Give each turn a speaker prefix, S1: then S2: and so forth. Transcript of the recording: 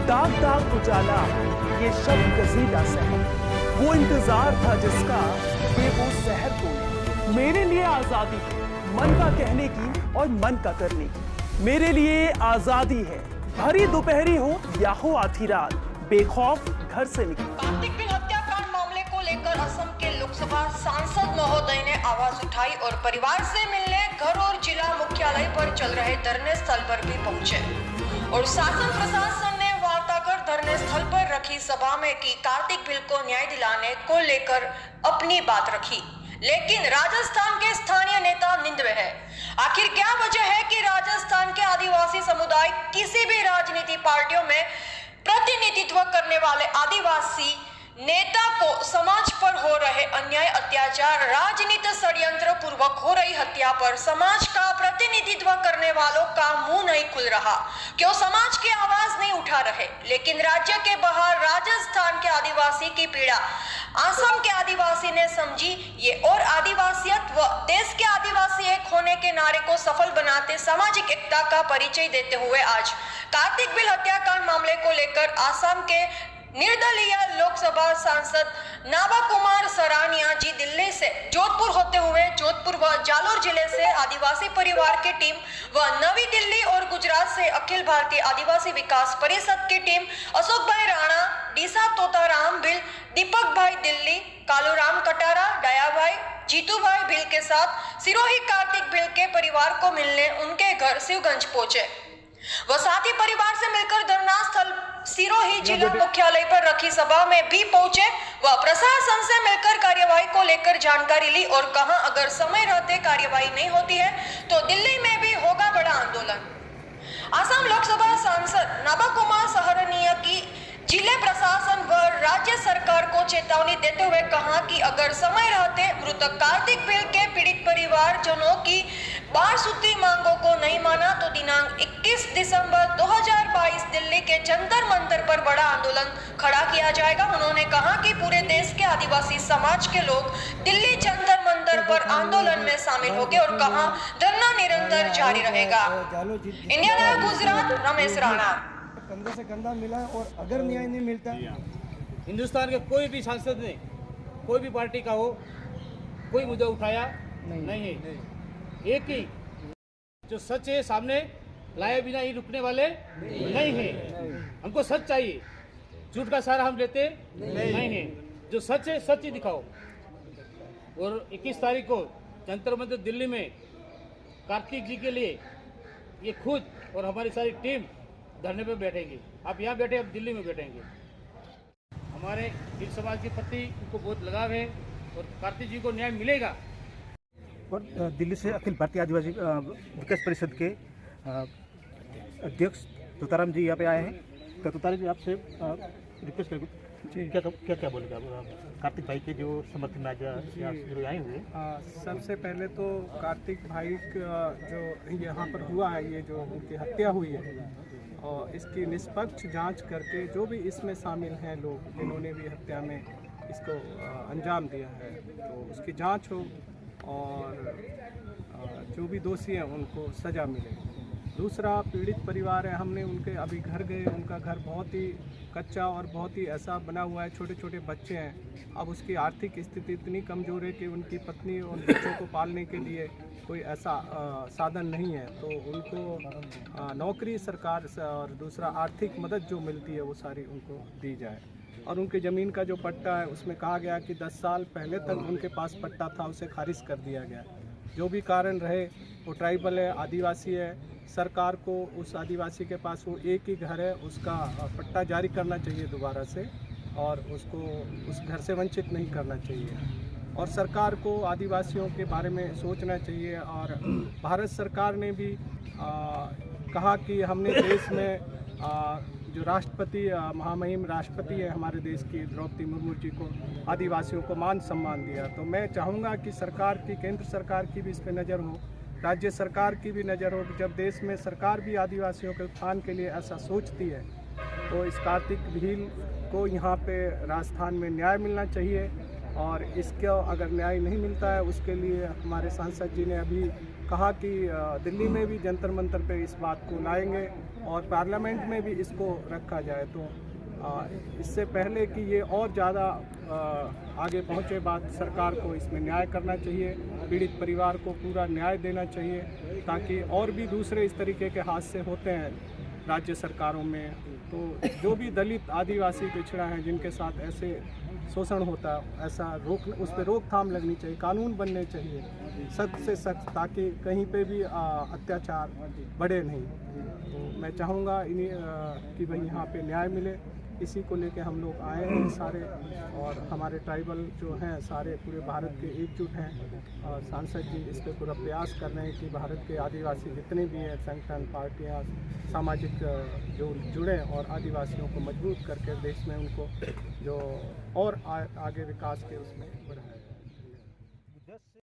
S1: दाग दाग उजाला ये शब्द गजीदा शहर, वो इंतजार था जिसका ये वो शहर को। मेरे लिए आजादी मन का कहने की और मन का करने की। मेरे लिए आजादी है भरी दोपहरी हो या हो आधी रात, बेखौफ घर से निकल।
S2: कार्तिक बिल हत्याकांड मामले को लेकर असम के लोकसभा सांसद महोदय ने आवाज उठाई और परिवार से मिलने घर और जिला मुख्यालय पर चल रहे धरने स्थल पर भी पहुंचे और शासन प्रशासन ने वार्ताकर धरने स्थल पर रखी सभा में की कार्तिक बिल को न्याय दिलाने को लेकर अपनी बात रखी। लेकिन राजस्थान के स्थानीय नेता निंद में है। आखिर क्या वजह है कि राजस्थान के आदिवासी समुदाय किसी भी राजनीति पार्टियों में प्रतिनिधित्व करने वाले आदिवासी नेता को समाज पर हो रहे अन्याय, अत्याचार, राजनीति षड्यंत्र पूर्वक हो रही हत्या पर समाज का प्रतिनिधित्व करने वालों का मुंह नहीं खुल रहा? क्यों समाज की आवाज नहीं उठा रहे? लेकिन राज्य के बाहर राजस्थान के आदिवासी की पीड़ा असम के आदिवासी ने समझी ये और आदिवासियत व देश के आदिवासी एक होने के नारे को सफल बनाते सामाजिक एकता का परिचय देते हुए आज कार्तिक बिल हत्याकांड मामले को लेकर असम के निर्दलीय लोकसभा सांसद नाबा कुमार सरानिया जी दिल्ली से जोधपुर होते हुए जोधपुर व जालोर जिले से आदिवासी परिवार की टीम व नवी दिल्ली और गुजरात से अखिल भारतीय आदिवासी विकास परिषद की टीम अशोक भाई राणा, डीसा तोताराम भिल, दीपक भाई दिल्ली, कालूराम कटारा, दया भाई, जीतू भाई भिल के साथ सिरोही कार्तिक भिल के परिवार को मिलने उनके घर शिवगंज पहुंचे। वह साथ ही परिवार से मिलकर धरना स्थल सिरोही जिला मुख्यालय पर रखी सभा में भी पहुंचे। वह प्रशासन से मिलकर कार्यवाही को लेकर जानकारी ली और कहा अगर समय रहते कार्यवाही नहीं होती है तो दिल्ली में भी होगा बड़ा आंदोलन। असम लोकसभा सांसद नाबा कुमार सरानिया की जिले प्रशासन व राज्य सरकार को चेतावनी देते हुए कहा कि अगर समय रहते मृतक कार्तिक बिल के पीड़ित परिवारजनों की बाढ़ सूत्री मांगों को नहीं माना तो दिनांक 21 दिसंबर 2022 दिल्ली के जंतर मंतर पर बड़ा आंदोलन खड़ा किया जाएगा। उन्होंने कहा कि पूरे देश के आदिवासी समाज के लोग दिल्ली जंतर मंतर पर आंदोलन में शामिल होंगे और कहा धरना निरंतर जारी रहेगा। India live Gujarat, Ramesh Rana.
S3: कंधे से कंधा मिला और अगर न्याय नहीं मिलता,
S4: हिंदुस्तान के कोई भी सांसद ने कोई भी पार्टी का हो कोई मुद्दा उठाया नहीं है। एक ही जो सच है सामने लाए बिना ही रुकने वाले नहीं है। हमको सच चाहिए, झूठ का सहारा हम लेते नहीं है। जो सच है सच ही दिखाओ। और 21 तारीख को जंतर मंतर दिल्ली में कार्तिक जी के लिए ये खुद और हमारी सारी टीम धरने पे बैठेंगे। आप यहाँ बैठे, अब दिल्ली में बैठेंगे। हमारे भिल समाज के प्रति उनको बहुत लगाव है और कार्तिक जी को न्याय मिलेगा।
S3: और दिल्ली से अखिल भारतीय आदिवासी विकास परिषद के अध्यक्ष तोताराम जी यहाँ पे आए हैं। तो तोताराम जी आपसे रिक्वेस्ट करेंगे, क्या बोलेगा कार्तिक भाई के जो समर्थन में आज जो आए हुए?
S5: सबसे पहले तो कार्तिक भाई का जो यहाँ पर हुआ है, ये जो उनकी हत्या हुई है और इसकी निष्पक्ष जांच करके जो भी इसमें शामिल हैं लोग जिन्होंने भी हत्या में इसको अंजाम दिया है तो उसकी जांच हो और जो भी दोषी हैं उनको सज़ा मिले। दूसरा, पीड़ित परिवार है, हमने उनके अभी घर गए, उनका घर बहुत ही कच्चा और बहुत ही ऐसा बना हुआ है, छोटे छोटे बच्चे हैं। अब उसकी आर्थिक स्थिति इतनी कमज़ोर है कि उनकी पत्नी और बच्चों को पालने के लिए कोई ऐसा साधन नहीं है, तो उनको नौकरी सरकार से और दूसरा आर्थिक मदद जो मिलती है वो सारी उनको दी जाए। और उनके ज़मीन का जो पट्टा है उसमें कहा गया कि 10 साल पहले तक उनके पास पट्टा था, उसे खारिज कर दिया गया। जो भी कारण रहे, वो ट्राइबल है, आदिवासी है, सरकार को उस आदिवासी के पास वो एक ही घर है उसका पट्टा जारी करना चाहिए दोबारा से और उसको उस घर से वंचित नहीं करना चाहिए। और सरकार को आदिवासियों के बारे में सोचना चाहिए। और भारत सरकार ने भी कहा कि हमने देश में जो राष्ट्रपति महामहिम राष्ट्रपति है हमारे देश की द्रौपदी मुर्मू जी को आदिवासियों को मान सम्मान दिया। तो मैं चाहूँगा कि सरकार की, केंद्र सरकार की भी इस पर नज़र हो, राज्य सरकार की भी नज़र हो कि जब देश में सरकार भी आदिवासियों के उत्थान के लिए ऐसा सोचती है तो इस कार्तिक भील को यहाँ पे राजस्थान में न्याय मिलना चाहिए। और इसका अगर न्याय नहीं मिलता है उसके लिए हमारे सांसद जी ने अभी कहा कि दिल्ली में भी जंतर मंतर पे इस बात को लाएंगे और पार्लियामेंट में भी इसको रखा जाए। तो इससे पहले कि ये और ज़्यादा आगे पहुँचे, बात सरकार को इसमें न्याय करना चाहिए, पीड़ित परिवार को पूरा न्याय देना चाहिए, ताकि और भी दूसरे इस तरीके के हादसे होते हैं राज्य सरकारों में, तो जो भी दलित आदिवासी पिछड़ा है जिनके साथ ऐसे शोषण होता है, ऐसा उस पर रोकथाम लगनी चाहिए, कानून बनने चाहिए सख्त से सख्त, ताकि कहीं पे भी अत्याचार बढ़े नहीं। तो मैं चाहूँगा कि भाई यहाँ पे न्याय मिले, इसी को लेके हम लोग आए हैं सारे, और हमारे ट्राइबल जो हैं सारे पूरे भारत के एकजुट हैं, और सांसद जी इस पर पूरा प्रयास कर रहे हैं कि भारत के आदिवासी जितने भी हैं संगठन, पार्टियाँ, सामाजिक जो जुड़े और आदिवासियों को मजबूत करके देश में उनको जो और आगे विकास के उसमें